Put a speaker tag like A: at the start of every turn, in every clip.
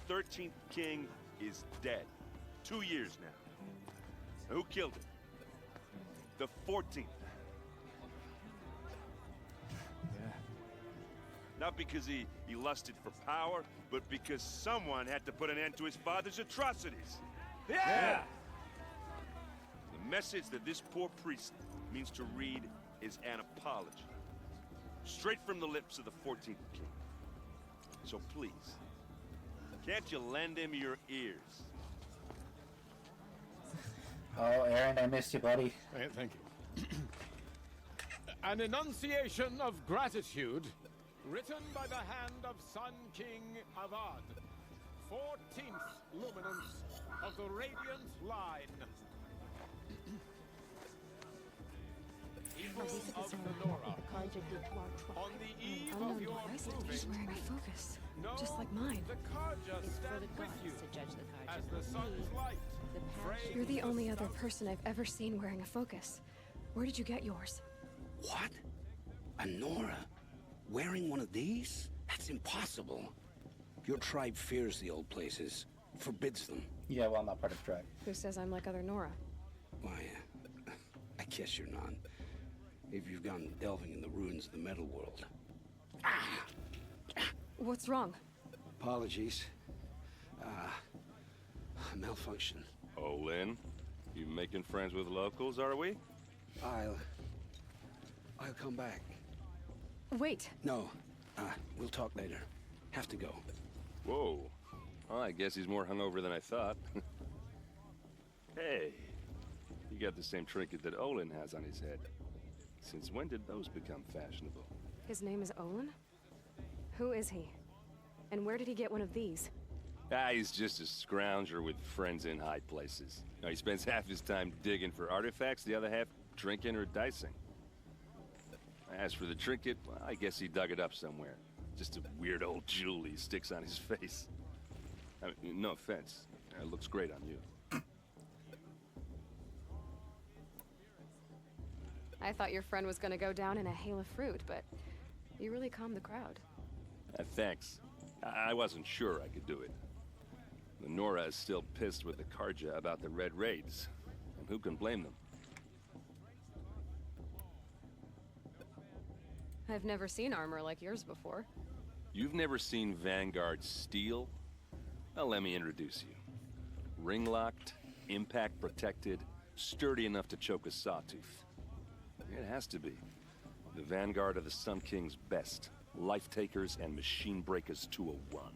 A: 13th king is dead. 2 years now. Who killed him? The 14th.
B: Yeah.
A: Not because he lusted for power, but because someone had to put an end to his father's atrocities.
B: Yeah!
A: The message that this poor priest means to read is an apology. Straight from the lips of the 14th king. So please, can't you lend him your ears?
C: Oh, Aaron, I missed you, buddy.
B: Thank you. An enunciation of gratitude, written by the hand of Sun King Avad, 14th luminance of the Radiant Line. People of the Nora, on the eve of your proving,
D: He's wearing a focus,
B: no,
D: just like mine.
B: the Karja
E: It's for
B: stand
E: the
B: with
E: gods
B: you
E: to judge the Karja,
B: as the
E: not
B: sun's
E: me.
B: light.
E: The passion.
D: You're the
B: frames
D: only
B: the
D: other
B: sun.
D: person I've ever seen wearing a focus. Where did you get yours?
F: What? A Nora? Wearing one of these? That's impossible. Your tribe fears the old places, forbids them.
C: Yeah, well, I'm not part of the tribe.
D: Who says I'm like other Nora?
F: Why, I guess you're not. If you've gone delving in the ruins of the metal world.
D: What's wrong?
F: Apologies. Malfunction.
A: Oh, Lynn, you making friends with locals, are we?
F: I'll come back.
D: Wait.
F: No, we'll talk later. Have to go.
A: Whoa. Well, I guess he's more hungover than I thought. Hey, you got the same trinket that Olin has on his head. Since when did those become fashionable?
D: His name is Olin? Who is he? And where did he get one of these?
A: He's just a scrounger with friends in high places. You know, he spends half his time digging for artifacts, the other half drinking or dicing. As for the trinket, well, I guess he dug it up somewhere. Just a weird old jewel he sticks on his face. I mean, no offense. It looks great on you.
D: I thought your friend was gonna go down in a hail of fruit, but you really calmed the crowd.
A: Thanks. I wasn't sure I could do it. The Nora is still pissed with the Karja about the Red Raids. And who can blame them?
D: I've never seen armor like yours before.
A: You've never seen Vanguard steel? Well, let me introduce you. Ring-locked, impact-protected, sturdy enough to choke a sawtooth. It has to be. The Vanguard of the Sun King's best. Life-takers and machine breakers to a one.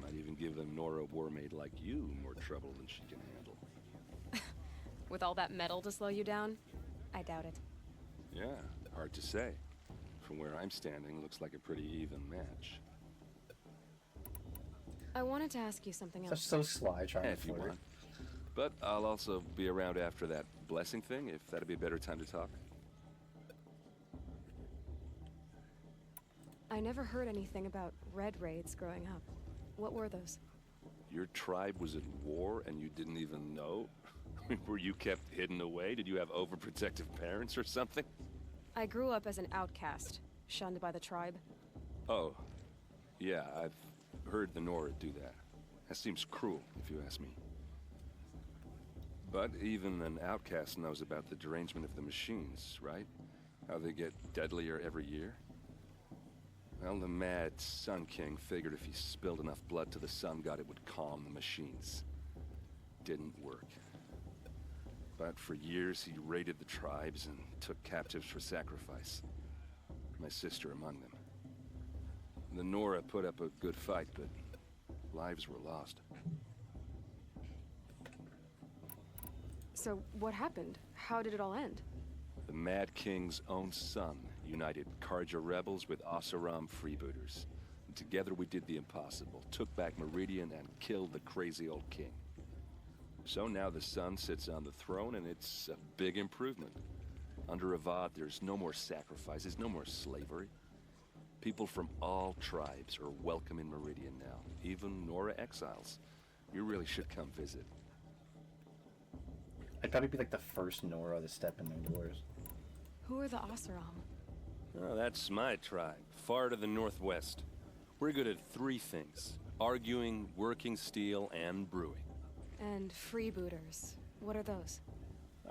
A: Might even give them Nora Warmaid like you more trouble than she can handle.
D: With all that metal to slow you down? I doubt it.
A: Yeah, hard to say. From where I'm standing, looks like a pretty even match.
D: I wanted to ask you something
C: Such
D: else.
C: so sly, trying to
A: If you
C: flirt.
A: want. But I'll also be around after that blessing thing, if that'd be a better time to talk.
D: I never heard anything about red raids growing up. What were those?
A: Your tribe was at war and you didn't even know? Were you kept hidden away? Did you have overprotective parents or something?
D: I grew up as an outcast, shunned by the tribe.
A: Oh, yeah, I've heard the Nora do that. That seems cruel, if you ask me. But even an outcast knows about the derangement of the machines, right? How they get deadlier every year? Well, the mad Sun King figured if he spilled enough blood to the Sun God, it would calm the machines. Didn't work. But for years, he raided the tribes and took captives for sacrifice. My sister among them. The Nora put up a good fight, but lives were lost.
D: So what happened? How did it all end?
A: The Mad King's own son united Karja rebels with Oseram freebooters. And together we did the impossible, took back Meridian and killed the crazy old king. So now the son sits on the throne and it's a big improvement. Under Avad, there's no more sacrifices, no more slavery. People from all tribes are welcome in Meridian now, even Nora exiles. You really should come visit.
C: I'd probably be like the first Nora to step in their doors.
D: Who are the Oseram?
A: Oh, that's my tribe, far to the northwest. We're good at three things. Arguing, working steel, and brewing.
D: And freebooters. What are those?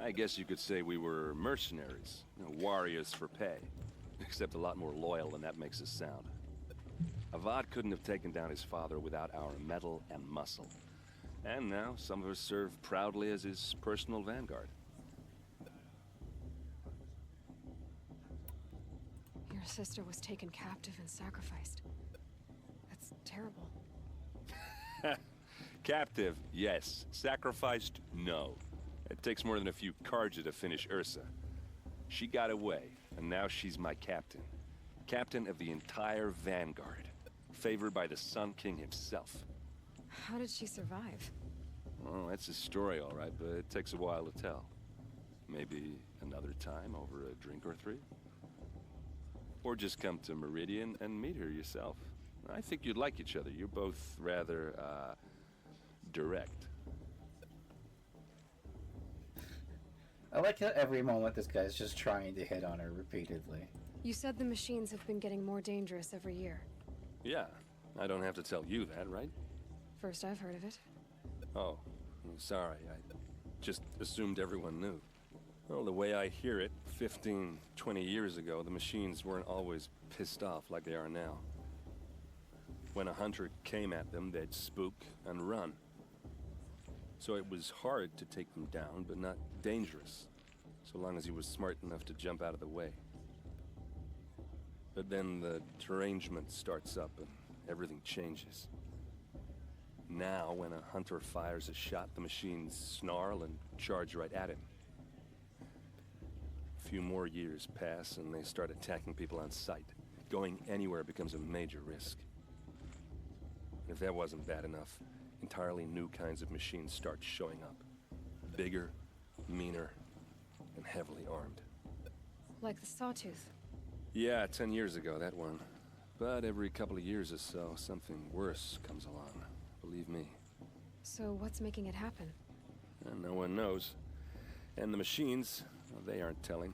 A: I guess you could say we were mercenaries, warriors for pay. Except a lot more loyal than that makes us sound. Avad couldn't have taken down his father without our metal and muscle. And now, some of us serve proudly as his personal vanguard.
D: Your sister was taken captive and sacrificed. That's terrible.
A: Captive, yes. Sacrificed, no. It takes more than a few Karja to finish Ursa. She got away, and now she's my captain. Captain of the entire vanguard. Favored by the Sun King himself.
D: How did she survive?
A: Oh, that's a story, all right, but it takes a while to tell. Maybe another time over a drink or three? Or just come to Meridian and meet her yourself. I think you'd like each other. You're both rather, direct.
C: I like how every moment this guy's just trying to hit on her repeatedly.
D: You said the machines have been getting more dangerous every year.
A: Yeah, I don't have to tell you that, right?
D: First I've heard of it.
A: Oh, I'm sorry. I just assumed everyone knew. Well, the way I hear it, 15, 20 years ago, the machines weren't always pissed off like they are now. When a hunter came at them, they'd spook and run. So it was hard to take them down, but not dangerous, so long as he was smart enough to jump out of the way. But then the derangement starts up and everything changes. Now, when a hunter fires a shot, the machines snarl and charge right at him. A few more years pass and they start attacking people on sight. Going anywhere becomes a major risk. And if that wasn't bad enough, entirely new kinds of machines start showing up. Bigger, meaner, and heavily armed.
D: Like the Sawtooth.
A: Yeah, 10 years ago, that one. But every couple of years or so, something worse comes along. Believe me.
D: So what's making it happen?
A: And no one knows. And the machines, well, they aren't telling.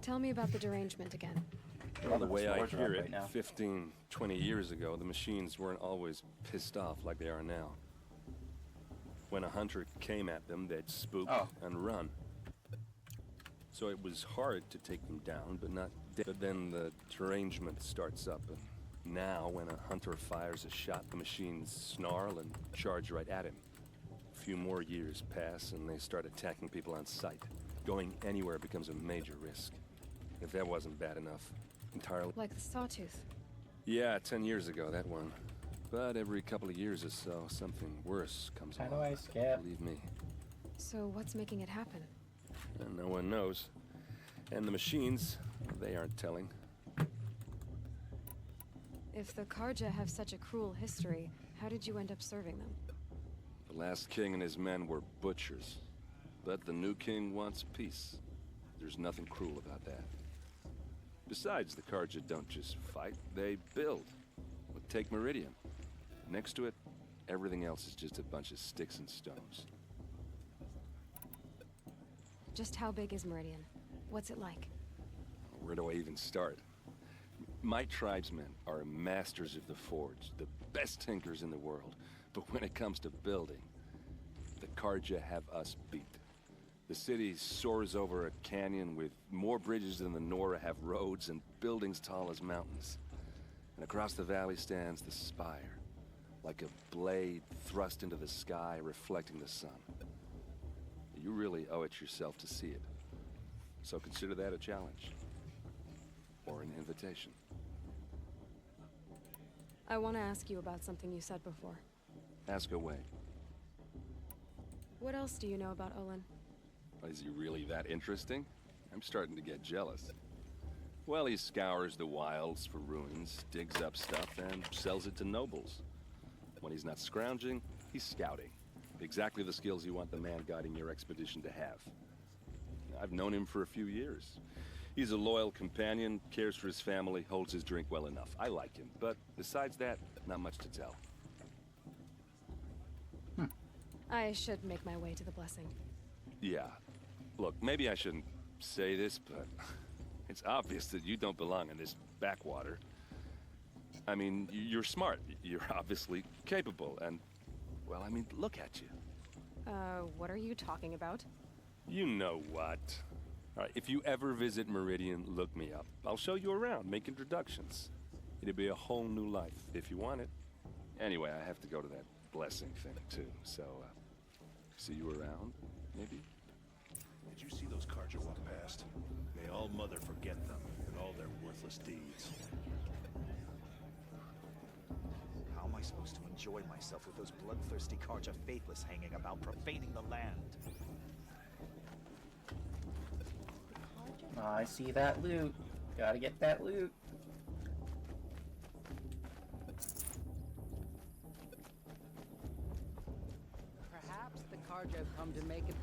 D: Tell me about the derangement again.
A: Well, the way I
C: Swords are
A: hear
C: up
A: it,
C: right now.
A: 15, 20 years ago, the machines weren't always pissed off like they are now. When a hunter came at them, they'd spook and run. So it was hard to take them down, but not but then the derangement starts up, and now when a hunter fires a shot, the machines snarl and charge right at him. A few more years pass, and they start attacking people on sight. Going anywhere becomes a major risk. If that wasn't bad enough, entirely...
D: Like the Sawtooth.
A: Yeah, 10 years ago, that one. But every couple of years or so, something worse comes
C: How
A: along.
C: do I skip?
A: Believe me.
D: So what's making it happen?
A: And no one knows. And the machines, well, they aren't telling.
D: If the Karja have such a cruel history, how did you end up serving them?
A: The last king and his men were butchers. But the new king wants peace. There's nothing cruel about that. Besides, the Karja don't just fight, they build. Well, take Meridian. Next to it, everything else is just a bunch of sticks and stones.
D: Just how big is Meridian? What's it like?
A: Where do I even start? My tribesmen are masters of the forge, the best tinkers in the world. But when it comes to building, the Karja have us beat. The city soars over a canyon with more bridges than the Nora have roads and buildings tall as mountains. And across the valley stands the spire, like a blade thrust into the sky reflecting the sun. You really owe it yourself to see it. So consider that a challenge. Or an invitation.
D: I want to ask you about something you said before.
A: Ask away.
D: What else do you know about Olin?
A: Is he really that interesting? I'm starting to get jealous. Well, he scours the wilds for ruins, digs up stuff, and sells it to nobles. When he's not scrounging, he's scouting. Exactly the skills you want the man guiding your expedition to have. I've known him for a few years. He's a loyal companion, cares for his family, holds his drink well enough. I like him, but besides that, not much to tell.
D: I should make my way to the blessing.
A: Yeah. Look, maybe I shouldn't say this, but it's obvious that you don't belong in this backwater. I mean, you're smart. You're obviously capable, and... Well, I mean, look at you.
D: What are you talking about?
A: You know what. All right, if you ever visit Meridian, look me up. I'll show you around, make introductions. It'll be a whole new life, if you want it. Anyway, I have to go to that blessing thing, too, so, see you around, maybe?
E: Did you see those Carja walk past? May all Mother forget them and all their worthless deeds.
G: How am I supposed to enjoy myself with those bloodthirsty Carja faithless hanging about, profaning the land?
C: Oh, I see that loot. Gotta get that loot.
H: Perhaps the Carja have come to make it.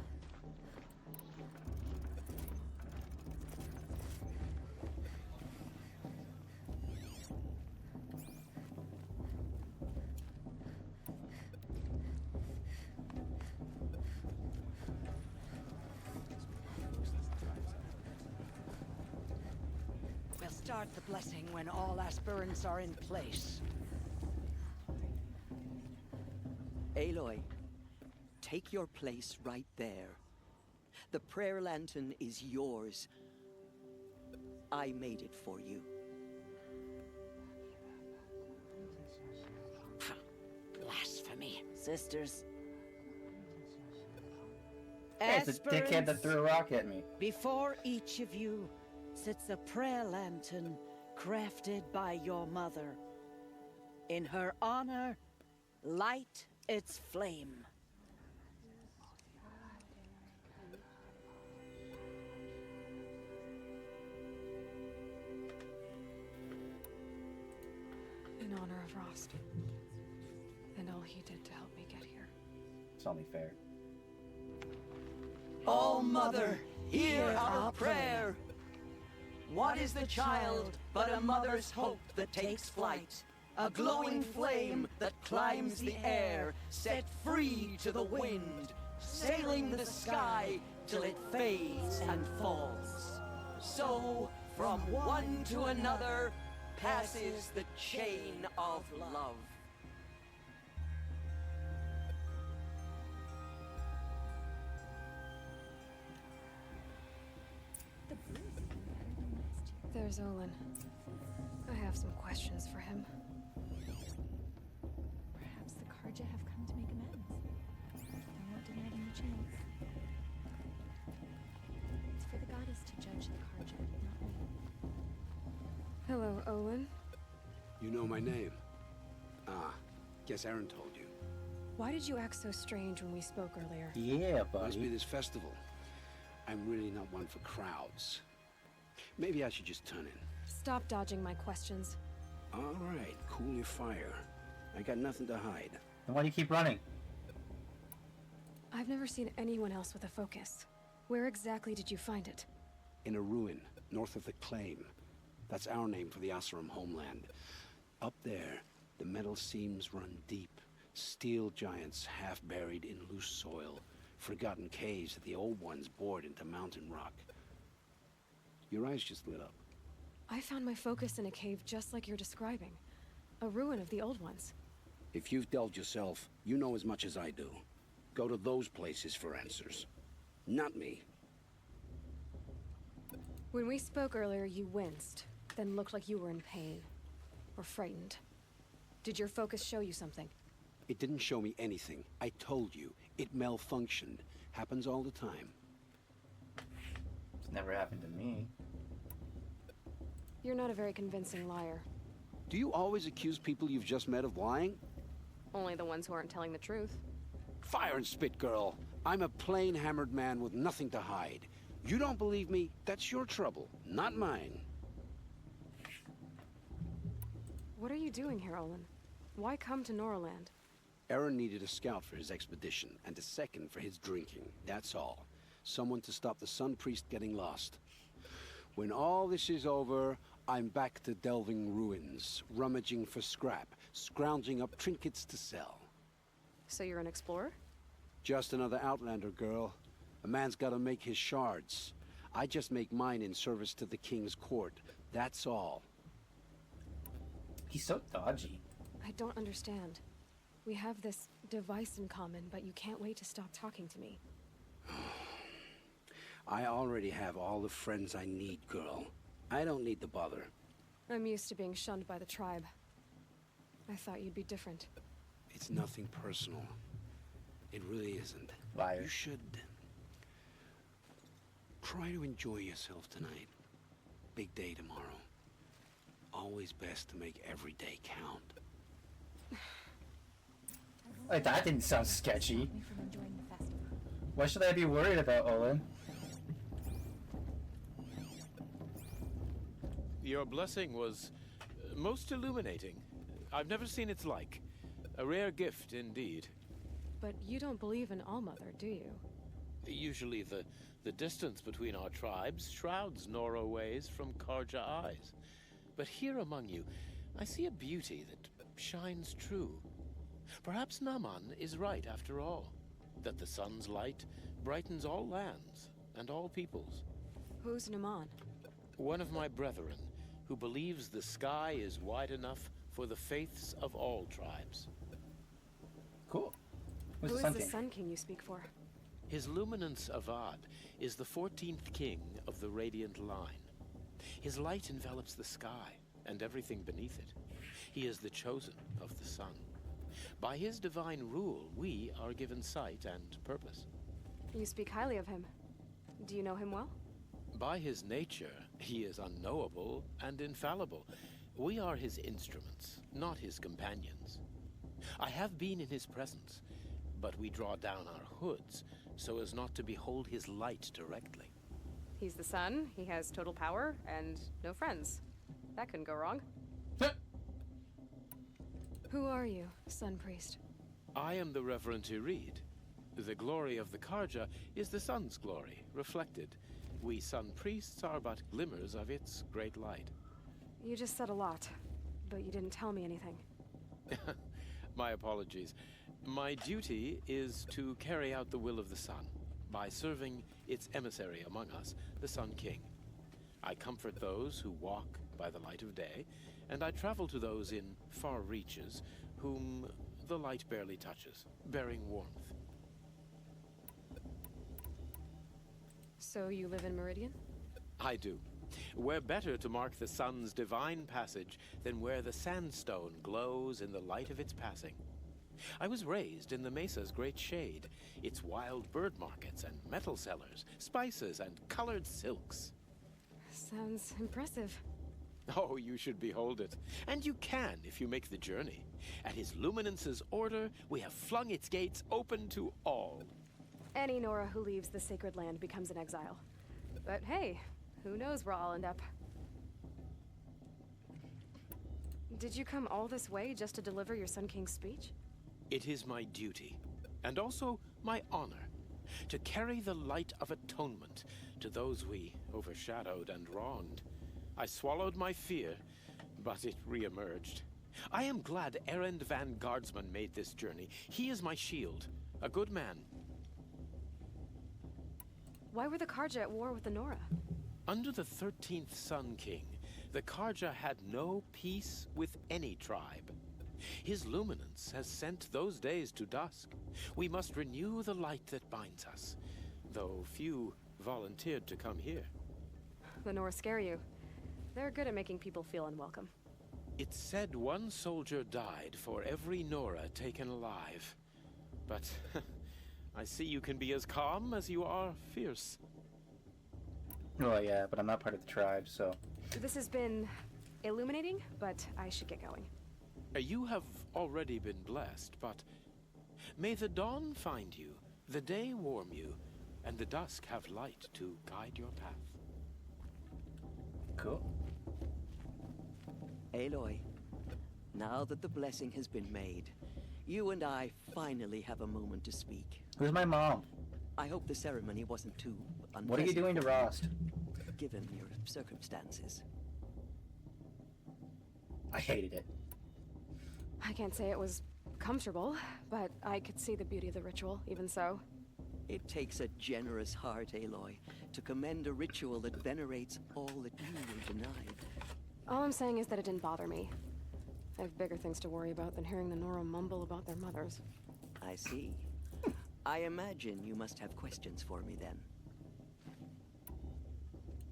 H: We'll start the blessing when all aspirants are in place.
I: Aloy, take your place right there. The prayer lantern is yours. I made it for you.
H: Ha! Blasphemy, sisters.
C: Hey, it's a dickhead that threw a rock at me.
H: Before each of you sits a prayer lantern crafted by your mother. In her honor, light its flame.
D: In honor of Rost. And all he did to help me get here.
C: It's only fair.
I: All Mother, hear our prayer. What is the child but a mother's hope that takes flight? A glowing flame that climbs the air, set free to the wind, sailing the sky till it fades and falls. So, from one to another, passes the chain of love.
D: There's Olin. I have some questions for him.
J: Perhaps the Carja have come to make amends. I won't deny them the chance. It's for the goddess to judge the Carja, not me.
D: Hello, Olin.
F: You know my name? Ah, guess Aaron told you.
D: Why did you act so strange when we spoke earlier?
C: Yeah,
F: Must be
C: buddy.
F: this festival. I'm really not one for crowds. Maybe I should just turn in.
D: Stop dodging my questions.
F: All right, cool your fire. I got nothing to hide.
C: Then why do you keep running?
D: I've never seen anyone else with a focus. Where exactly did you find it?
F: In a ruin, north of the Claim. That's our name for the Oseram homeland. Up there, the metal seams run deep. Steel giants half buried in loose soil. Forgotten caves that the old ones bored into mountain rock. Your eyes just lit up.
D: I found my focus in a cave just like you're describing. A ruin of the old ones.
F: If you've delved yourself, you know as much as I do. Go to those places for answers. Not me.
D: When we spoke earlier, you winced, then looked like you were in pain. Or frightened. Did your focus show you something?
F: It didn't show me anything. I told you. It malfunctioned. Happens all the time.
C: It's never happened to me.
D: You're not a very convincing liar.
F: Do you always accuse people you've just met of lying?
D: Only the ones who aren't telling the truth.
F: Fire and spit, girl. I'm a plain hammered man with nothing to hide. You don't believe me? That's your trouble, not mine.
D: What are you doing here, Olin? Why come to Norland?
F: Aaron needed a scout for his expedition, and a second for his drinking. That's all. Someone to stop the Sun Priest getting lost. When all this is over, I'm back to delving ruins, rummaging for scrap, scrounging up trinkets to sell.
D: So you're an explorer?
F: Just another Outlander, girl. A man's gotta make his shards. I just make mine in service to the King's court. That's all.
C: He's so dodgy.
D: I don't understand. We have this device in common, but you can't wait to stop talking to me.
F: I already have all the friends I need, girl. I don't need the bother.
D: I'm used to being shunned by the tribe. I thought you'd be different.
F: It's nothing personal. It really isn't.
C: Liar.
F: You should try to enjoy yourself tonight. Big day tomorrow. Always best to make every day count.
C: Like, that didn't sound sketchy.
J: Stop me from enjoying the festival.
C: What should I be worried about, Olin?
B: Your blessing was most illuminating. I've never seen its like. A rare gift indeed.
D: But you don't believe in Allmother, do you?
B: Usually the distance between our tribes shrouds Nora ways from Karja eyes. But here among you, I see a beauty that shines true. Perhaps Naman is right after all, that the sun's light brightens all lands and all peoples.
D: Who's Naman?
B: One of my brethren, who believes the sky is wide enough for the faiths of all tribes.
C: Cool. Who's
D: Who
C: the
D: is
C: Sun
D: the
C: King?
D: Sun King you speak for?
B: His luminance Avad is the 14th king of the Radiant Line. His light envelops the sky and everything beneath it. He is the chosen of the sun. By his divine rule, we are given sight and purpose.
D: You speak highly of him. Do you know him well?
B: By his nature, he is unknowable and infallible. We are his instruments, not his companions. I have been in his presence, but we draw down our hoods so as not to behold his light directly.
D: He's the sun, he has total power, and no friends. That couldn't go wrong. Who are you, Sun Priest?
B: I am the Reverend Irid. The glory of the Karja is the sun's glory, reflected. We sun priests are but glimmers of its great light.
D: You just said a lot, but you didn't tell me anything.
B: My apologies. My duty is to carry out the will of the sun by serving its emissary among us, the Sun King. I comfort those who walk by the light of day, and I travel to those in far reaches whom the light barely touches, bearing warmth.
D: So you live in Meridian?
B: I do. Where better to mark the sun's divine passage than where the sandstone glows in the light of its passing. I was raised in the mesa's great shade, its wild bird markets and metal cellars, spices and colored silks.
D: Sounds impressive.
B: Oh, you should behold it. And you can if you make the journey. At his luminance's order, we have flung its gates open to all.
D: Any Nora who leaves the sacred land becomes an exile. But hey, who knows where I'll end up. Did you come all this way just to deliver your Sun King's speech?
B: It is my duty, and also my honor, to carry the light of atonement to those we overshadowed and wronged. I swallowed my fear, but it re-emerged. I am glad Erend Van Guardsman made this journey. He is my shield, a good man.
D: Why were the Karja at war with the Nora?
B: Under the 13th Sun King, the Karja had no peace with any tribe. His luminance has sent those days to dusk. We must renew the light that binds us, though few volunteered to come here.
D: The Nora scare you. They're good at making people feel unwelcome.
B: It's said one soldier died for every Nora taken alive. But I see you can be as calm as you are fierce.
C: Well, yeah, but I'm not part of the tribe, so...
D: This has been illuminating, but I should get going.
B: You have already been blessed, but may the dawn find you, the day warm you, and the dusk have light to guide your path.
C: Cool.
I: Aloy, now that the blessing has been made, you and I finally have a moment to speak.
C: Who's my mom?
I: I hope the ceremony wasn't too unpleasant.
C: What are you doing to
I: for you,
C: Rost?
I: given your circumstances?
C: I hated it.
D: I can't say it was comfortable, but I could see the beauty of the ritual, even so.
I: It takes a generous heart, Aloy, to commend a ritual that venerates all that you were denied.
D: All I'm saying is that it didn't bother me. I have bigger things to worry about than hearing the Nora mumble about their mothers.
I: I see. I imagine you must have questions for me then.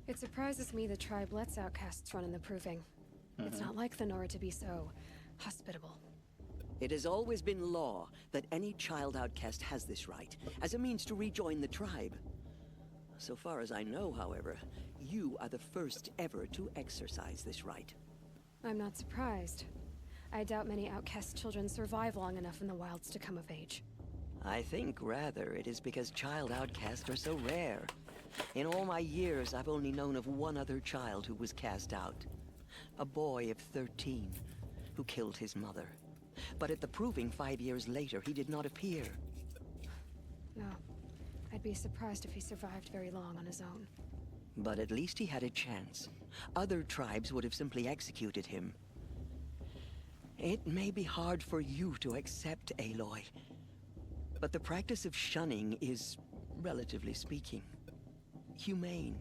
D: It surprises me the tribe lets outcasts run in the proving. It's not like the Nora to be so hospitable.
I: It has always been law that any child outcast has this right, as a means to rejoin the tribe. So far as I know, however, you are the first ever to exercise this right.
D: I'm not surprised. I doubt many outcast children survive long enough in the wilds to come of age.
I: I think rather it is because child outcasts are so rare. In all my years, I've only known of one other child who was cast out. A boy of 13, who killed his mother. But at the proving 5 years later, he did not appear.
D: No. I'd be surprised if he survived very long on his own.
I: But at least he had a chance. Other tribes would have simply executed him. It may be hard for you to accept, Aloy, but the practice of shunning is, relatively speaking, humane.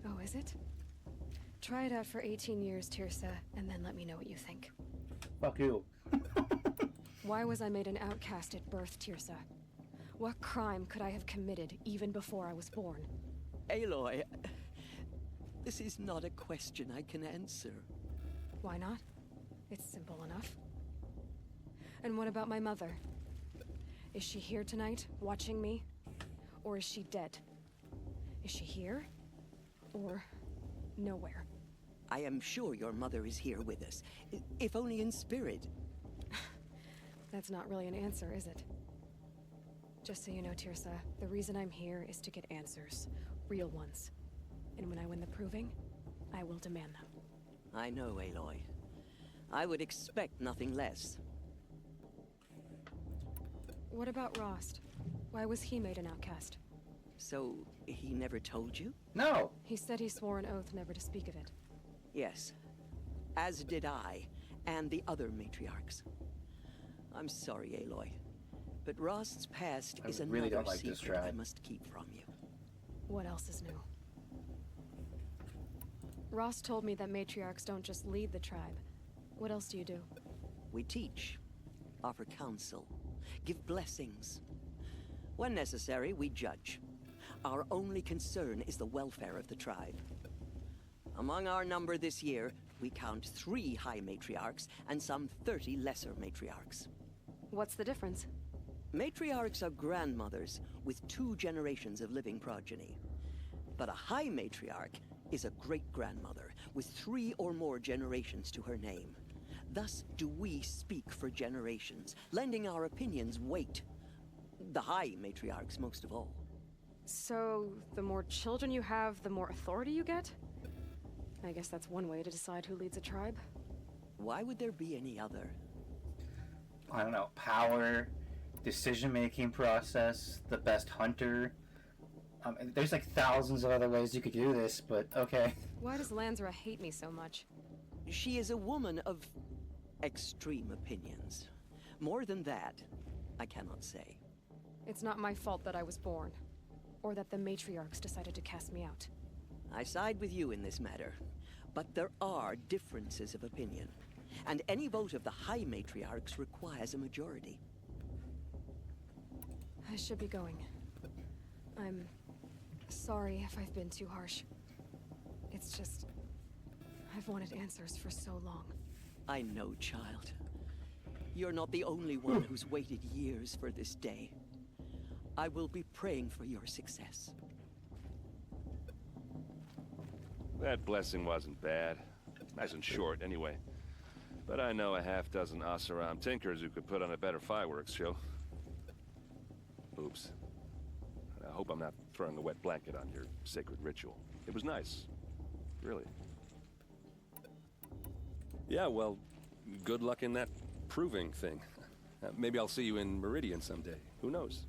D: Oh, is it? Try it out for 18 years, Tirsa, and then let me know what you think.
C: Fuck you.
D: Why was I made an outcast at birth, Tirsa? What crime could I have committed even before I was born?
I: Aloy, this is not a question I can answer.
D: Why not? It's simple enough. And what about my mother? Is she here tonight, watching me? Or is she dead? Is she here? Or nowhere?
I: I am sure your mother is here with us, if only in spirit.
D: That's not really an answer, is it? Just so you know, Tirsa, the reason I'm here is to get answers. Real ones. And when I win the proving, I will demand them.
I: I know, Aloy. I would expect nothing less.
D: What about Rost? Why was he made an outcast?
I: So, he never told you?
C: No!
D: He said he swore an oath never to speak of it.
I: Yes. As did I, and the other matriarchs. I'm sorry, Aloy, but Rost's past is
C: really
I: another
C: don't like this
I: secret I
C: tribe.
I: must keep from you.
D: What else is new? Rost told me that matriarchs don't just lead the tribe. What else do you do?
I: We teach, offer counsel, give blessings. When necessary, we judge. Our only concern is the welfare of the tribe. Among our number this year, we count 3 high matriarchs and some 30 lesser matriarchs.
D: What's the difference?
I: Matriarchs are grandmothers with 2 generations of living progeny. But a high matriarch is a great-grandmother with 3 or more generations to her name. Thus do we speak for generations, lending our opinions weight. The high matriarchs most of all.
D: So, the more children you have, the more authority you get? I guess that's one way to decide who leads a tribe.
I: Why would there be any other?
C: I don't know. Power, decision-making process, the best hunter. There's like thousands of other ways you could do this, but okay.
D: Why does Lansra hate me so much?
I: She is a woman of extreme opinions. More than that, I cannot say.
D: It's not my fault that I was born. Or that the matriarchs decided to cast me out.
I: I side with you in this matter. But there are differences of opinion. And any vote of the high matriarchs requires a majority.
D: I should be going. I'm sorry if I've been too harsh. It's just... I've wanted answers for so long.
I: I know, child. You're not the only one who's waited years for this day. I will be praying for your success.
A: That blessing wasn't bad. Nice and short, anyway. But I know a half-dozen Oseram tinkers who could put on a better fireworks show. Oops. I hope I'm not throwing a wet blanket on your sacred ritual. It was nice. Really. Yeah, well, good luck in that proving thing. Maybe I'll see you in Meridian someday. Who knows?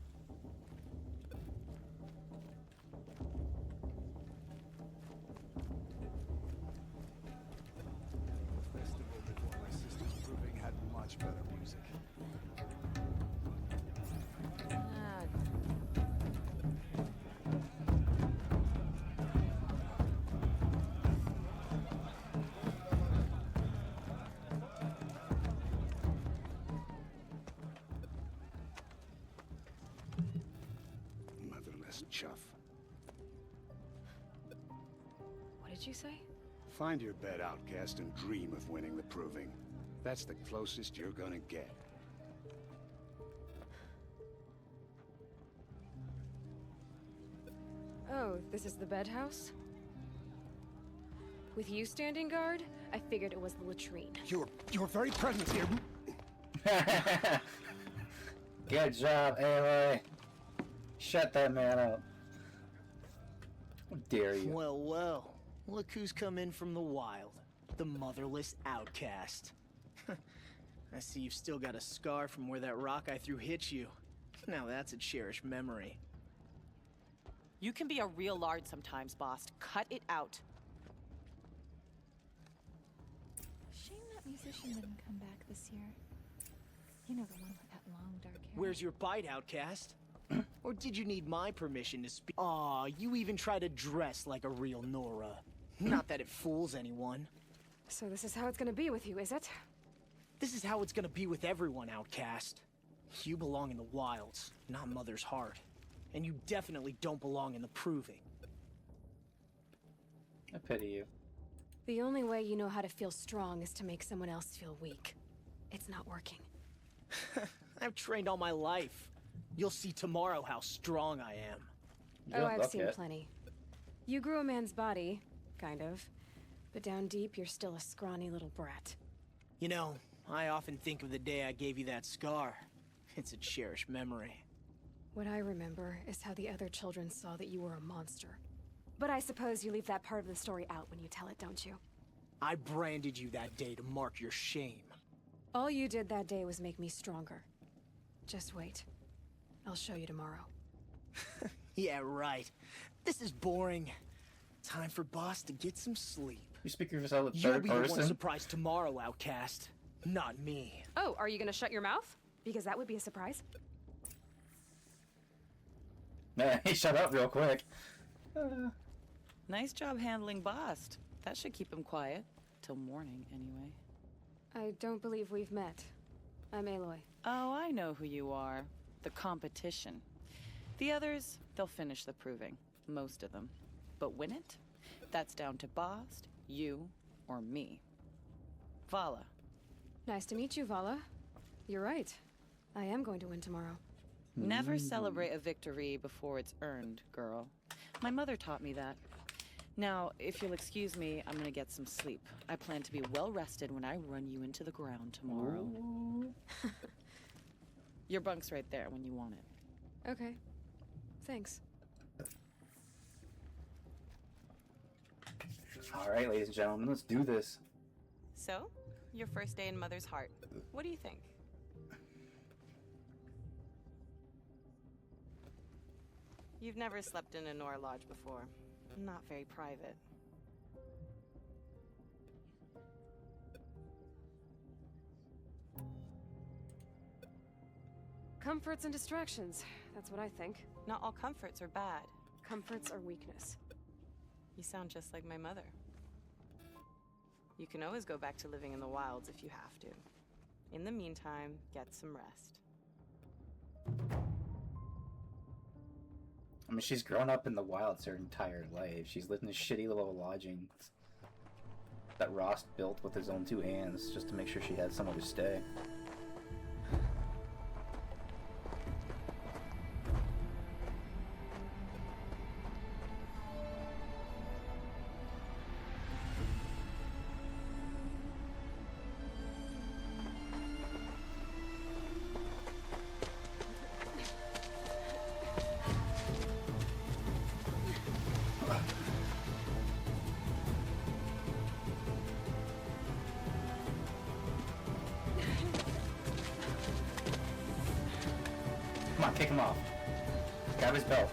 E: Festival before my sister's proving had much better music.
F: just chuff.
D: What did you say?
F: Find your bed, outcast, and dream of winning the proving. That's the closest you're gonna get.
D: Oh, this is the bed house? With you standing guard, I figured it was the latrine.
F: Your very presence here.
C: Good job, Aloy. Shut that man up. How dare you?
K: Well, well. Look who's come in from the wild. The motherless outcast. I see you've still got a scar from where that rock I threw hit you. Now that's a cherished memory.
L: You can be a real lard sometimes, boss. Cut it out.
J: Shame that musician didn't come back this year. You know, the one with that long dark hair.
K: Where's your bite, outcast? Or did you need my permission to speak? Aw, you even try to dress like a real Nora. Not that it fools anyone.
D: So this is how it's gonna be with you, is it?
K: This is how it's gonna be with everyone, outcast. You belong in the wilds, not Mother's heart. And you definitely don't belong in the proving.
C: I pity you.
D: The only way you know how to feel strong is to make someone else feel weak. It's not working.
K: I've trained all my life. You'll see tomorrow how strong I am.
C: You
D: Oh,
C: don't
D: I've
C: look
D: seen
C: it.
D: plenty. You grew a man's body, kind of. But down deep, you're still a scrawny little brat.
K: You know, I often think of the day I gave you that scar. It's a cherished memory.
D: What I remember is how the other children saw that you were a monster. But I suppose you leave that part of the story out when you tell it, don't you?
K: I branded you that day to mark your shame.
D: All you did that day was make me stronger. Just wait. I'll show you tomorrow.
K: Yeah, right. This is boring. Time for boss to get some sleep.
C: You speak of yourself in
K: You'll
C: third
K: be the one
C: person?
K: surprised tomorrow, outcast. Not me.
D: Oh, are you gonna shut your mouth? Because that would be a surprise.
C: Man, he shut up real quick.
L: Nice job handling Bast. That should keep him quiet. Till morning, anyway.
D: I don't believe we've met. I'm Aloy.
L: Oh, I know who you are. The competition. The others, they'll finish the proving. Most of them. But win it? That's down to Bast, you, or me. Vala.
D: Nice to meet you, Vala. You're right. I am going to win tomorrow.
L: Never celebrate a victory before it's earned, girl. My mother taught me that. Now, if you'll excuse me, I'm gonna get some sleep. I plan to be well rested when I run you into the ground tomorrow. Your bunk's right there when you want it.
D: Okay. Thanks.
C: Alright, ladies and gentlemen, let's do this.
L: So, your first day in Mother's heart. What do you think? You've never slept in a Nora lodge before. Not very private.
D: Comforts and distractions. That's what I think.
L: Not all comforts are bad.
D: Comforts are weakness.
L: You sound just like my mother. You can always go back to living in the wilds if you have to. In the meantime, get some rest.
C: I mean, she's grown up in the wilds her entire life. She's lived in a shitty little lodging that Ross built with his own two hands just to make sure she had somewhere to stay. Come on, kick him off. Grab his belt.